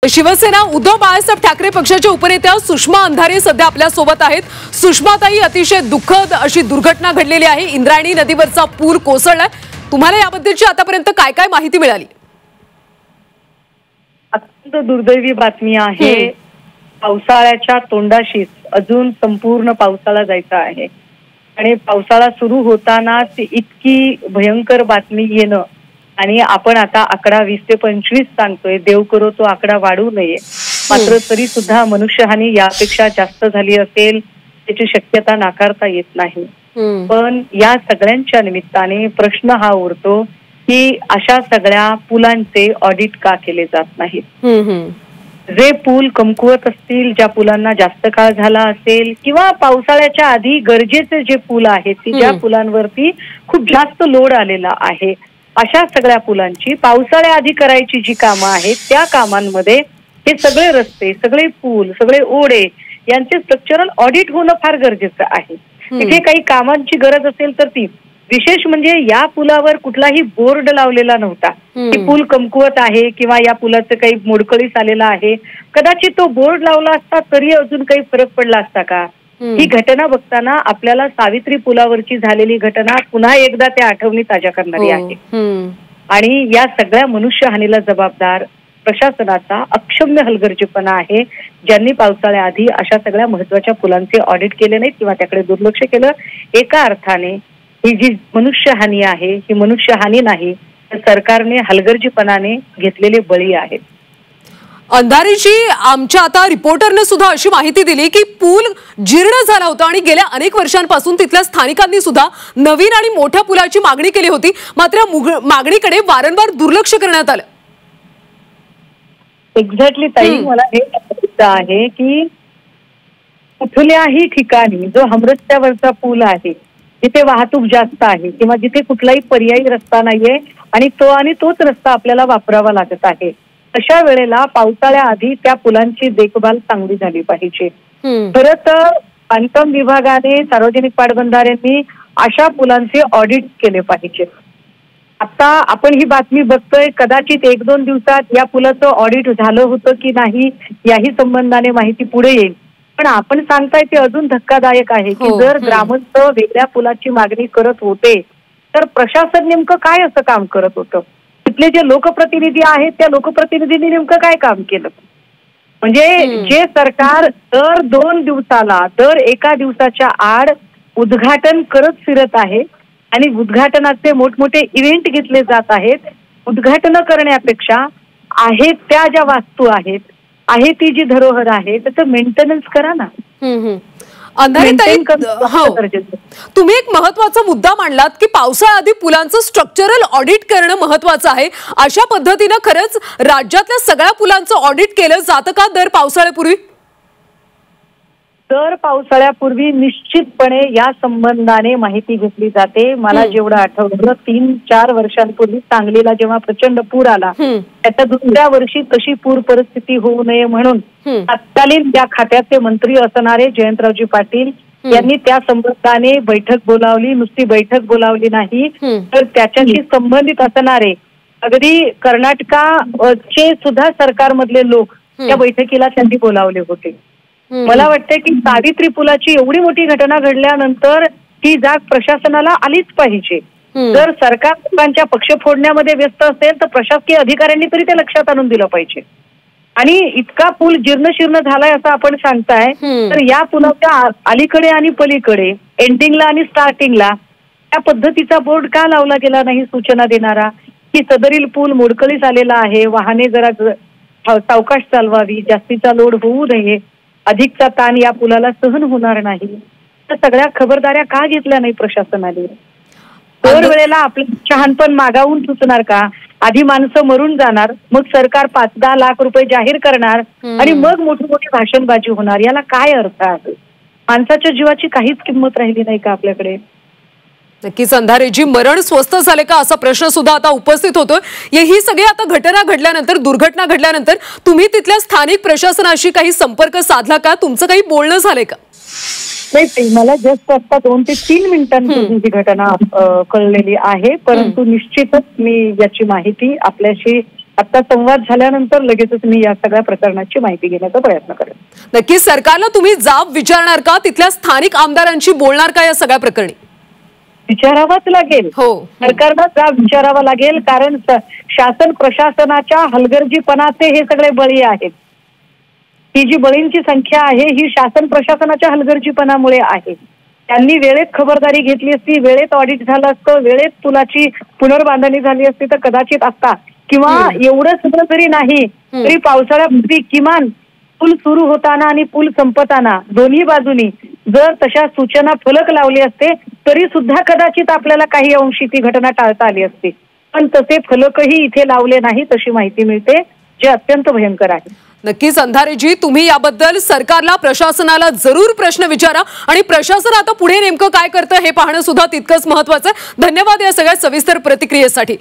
शिवसेना उद्धव बाळासाहेब ठाकरे पक्षाच्या उपनेत्या सुषमा अंधारे सध्या आपल्या सोबत आहेत। सुषमाताई, अतिशय दुःखद अशी दुर्घटना घडलेली आहे। इंद्रायणी नदीवरचा पूल कोसळलाय। तुम्हाला याबद्दलची आतापर्यंत काय काय माहिती मिळाली? अत्यंत दुर्दैवी बातमी आहे। पावसाळ्याच्या तोंडाशीच अजून संपूर्ण पावसाळा जायचा आहे आणि पावसाळा सुरू होतानाच इतकी भयंकर बातमी येणं आणि आपण आता आकडा 20 ते 25 सांगतोय, देव करो तो आकडा वाढू नये, मात्र तरी सुद्धा मनुष्यहानी यापेक्षा जास्त झाली असेल त्याची शक्यता नाकारता येत नाही। पण या सगळ्यांच्या निमित्ताने प्रश्न हा उरतो की अशा सगळ्या पुलांचे ऑडिट का केले जात नाहीत? जे पूल कमकुवत असतील, ज्या पुलांना जास्त काळ झाला असेल किंवा पावसाळ्याच्या आधी गरजेचे जे पूल आहेत की ज्या पुलांवरती खूप जास्त लोड आलेला आहे, अशा सगळ्या पुलांची पावसाळ्या आधी करायची जी कामं आहेत त्या कामांमध्ये हे सगळे रस्ते, सगळे पूल, सगळे ओढे यांचे स्ट्रक्चरल ऑडिट होणं फार गरजेचं आहे। तिथे काही कामांची गरज असेल तर ती, विशेष म्हणजे या पुलावर कुठलाही बोर्ड लावलेला नव्हता की पूल कमकुवत आहे किंवा या पुलाचं काही मोडकळीस आलेला आहे। कदाचित तो बोर्ड लावला असता तरी अजून काही फरक पडला असता का? ही घटना बघताना आपल्याला सावित्री पुलावरची झालेली घटना पुन्हा एकदा त्या आठवणी ताज्या करणारी आहे आणि या सगळ्या मनुष्यहानीला जबाबदार प्रशासनाचा अक्षम्य हलगर्जीपणा आहे, ज्यांनी पावसाळ्या आधी अशा सगळ्या महत्वाच्या पुलांचे ऑडिट केले नाहीत किंवा त्याकडे दुर्लक्ष केलं। एका अर्थाने ही जी मनुष्यहानी आहे ही मनुष्यहानी नाही, तर सरकारने हलगर्जीपणाने घेतलेले बळी आहेत। अंधारीजी, आमच्या आता रिपोर्टरने सुद्धा अशी माहिती दिली की पूल जीर्ण झाला होता आणि गेल्या अनेक वर्षांपासून तिथल्या स्थानिकांनी सुद्धा नवीन आणि मोठ्या पुलाची मागणी केली होती, मात्र मागणीकडे वारंवार दुर्लक्ष करण्यात आलं। एक्झॅक्टली ताई, मला हे सांगायचं आहे की कुठल्याही ठिकाणी जो हमरस्त्यावरचा पूल आहे, जिथे वाहतूक जास्त आहे किंवा जिथे कुठलाही पर्यायी रस्ता नाहीये आणि तोच रस्ता आपल्याला वापरावा लागत आहे, अशा वेळेला पावसाळ्याआधी त्या पुलांची देखभाल चांगली झाली पाहिजे। खरं तर बांधकाम विभागाने, सार्वजनिक पाटबंधाऱ्यांनी अशा पुलांचे ऑडिट केले पाहिजे। आता आपण ही बातमी बघतोय, कदाचित 1-2 दिवसात या पुलाचं ऑडिट झालं होतं की नाही याही संबंधाने माहिती पुढे येईल, पण आपण सांगताय ते अजून धक्कादायक आहे की जर ग्रामस्थ वेगळ्या पुलाची मागणी करत होते तर प्रशासन नेमकं काय असं काम करत होतं? तिथले जे लोकप्रतिनिधी आहेत त्या लोकप्रतिनिधींनी नेमकं काय काम केलं? म्हणजे जे सरकार दर 2 दिवसाला, दर 1 दिवसाच्या आड उद्घाटन करत फिरत आहे आणि उद्घाटनाचे मोठमोठे इव्हेंट घेतले जात आहेत, उद्घाटन करण्यापेक्षा आहेत त्या ज्या वास्तू आहेत, आहे ती जी धरोहर आहे त्याचं मेंटेनन्स करा ना। अंधारीताई, तुम्ही एक महत्वाचा मुद्दा मांडलात की पावसाळ्याआधी पुलांचं स्ट्रक्चरल ऑडिट करणं महत्वाचं आहे। अशा पद्धतीनं खरंच राज्यातल्या सगळ्या पुलांचं ऑडिट केलं जातं का दर पावसाळ्यापूर्वी? दर पावसाळ्यापूर्वी निश्चितपणे या संबंधाने माहिती घेतली जाते। मला जेवढं आठवलं 3-4 वर्षांपूर्वी सांगलीला जेव्हा प्रचंड पूर आला, त्याच्या दुसऱ्या वर्षी तशी पूर परिस्थिती होऊ नये म्हणून तत्कालीन त्या खात्याचे मंत्री असणारे जयंतरावजी पाटील यांनी त्या संबंधाने बैठक बोलावली। नुसती बैठक बोलावली नाही तर त्याच्याशी संबंधित असणारे अगदी कर्नाटकाचे सुद्धा सरकारमधले लोक त्या बैठकीला त्यांनी बोलावले होते। मला वाटतंय की सावित्री पुलाची एवढी मोठी घटना घडल्यानंतर ती जाग प्रशासनाला आलीच पाहिजे। जर सरकार लोकांच्या पक्ष फोडण्यामध्ये व्यस्त असेल तर प्रशासकीय अधिकाऱ्यांनी तरी ते लक्षात आणून दिलं पाहिजे। आणि इतका पूल जीर्णशीर्ण झालाय असं आपण सांगताय, तर या पुलाच्या अलीकडे आणि पलीकडे, एंडिंगला आणि स्टार्टिंगला त्या पद्धतीचा बोर्ड का लावला गेला नाही सूचना देणारा की सदरील पूल मोडकळीस आलेला आहे, वाहने जरा सावकाश चालवावी, जास्तीचा लोड होऊ नये, अधिकचा ताण या पुलाला सहन होणार नाही, तर सगळ्या खबरदाऱ्या का घेतल्या नाही प्रशासनाने? दर वेळेला आपलं शहाणपण मागावून सुचणार का? आधी माणसं मरून जाणार, मग सरकार 5-10 लाख रुपये जाहीर करणार आणि मग मोठी मोठी भाषणबाजी होणार, याला काय अर्थ आहे? माणसाच्या जीवाची काहीच किंमत राहिली नाही का आपल्याकडे? नक्कीच अंधारेजी, मरण स्वस्त झाले का असा प्रश्न सुद्धा आता उपस्थित होतोय। ही सगळी आता घटना घडल्यानंतर, दुर्घटना घडल्यानंतर तुम्ही तिथल्या स्थानिक प्रशासनाशी काही संपर्क साधला का? तुमचं काही बोलणं झालंय का? नाही, मला जस्ट आता 2 ते 3 मिनिटांपूर्वी ही घटना कळलेली आहे, परंतु निश्चितच मी याची माहिती आपल्याशी आता संवाद झाल्यानंतर लगेचच मी या सगळ्या प्रकरणाची माहिती घेण्याचा प्रयत्न करेन. नक्कीच सरकारला तुम्ही जाब विचारणार का, तिथल्या स्थानिक आमदारांशी बोलणार का या सगळ्या प्रकरणी? विचारावाच लागेल. हो, सरकारला जाब विचारावा लागेल, कारण शासन प्रशासनाच्या हलगर्जीपणाचे हे सगळे बळी आहेत. ही जी बळींची संख्या आहे ही शासन प्रशासनाच्या हलगर्जीपणामुळे आहे. त्यांनी वेळेत खबरदारी घेतली असती, वेळेत ऑडिट झालं असतं, वेळेत पुलाची पुनर्बांधणी झाली असती तर कदाचित आता किंवा एवढं सगळं जरी नाही तरी पावसाळ्यापूर्वी किमान पूल सुरू होताना आणि पूल संपताना दोन्ही बाजूनी जर तशा सूचना फलक लावले असते तरी सुद्धा कदाचित आपल्याला काही अंशी ती घटना टाळता आली असती. पण तसे फलकही इथे लावले नाही अशी माहिती मिळते, जे अत्यंत भयंकर आहे. नक्कीच अंधारेजी, तुम्ही याबद्दल सरकारला प्रशासनाला जरूर प्रश्न विचारा आणि प्रशासन आता पुढे नेमकं काय करतं हे पाहणं सुद्धा तितकंच महत्त्वाचं आहे. धन्यवाद या सगळ्या सविस्तर प्रतिक्रियेसाठी.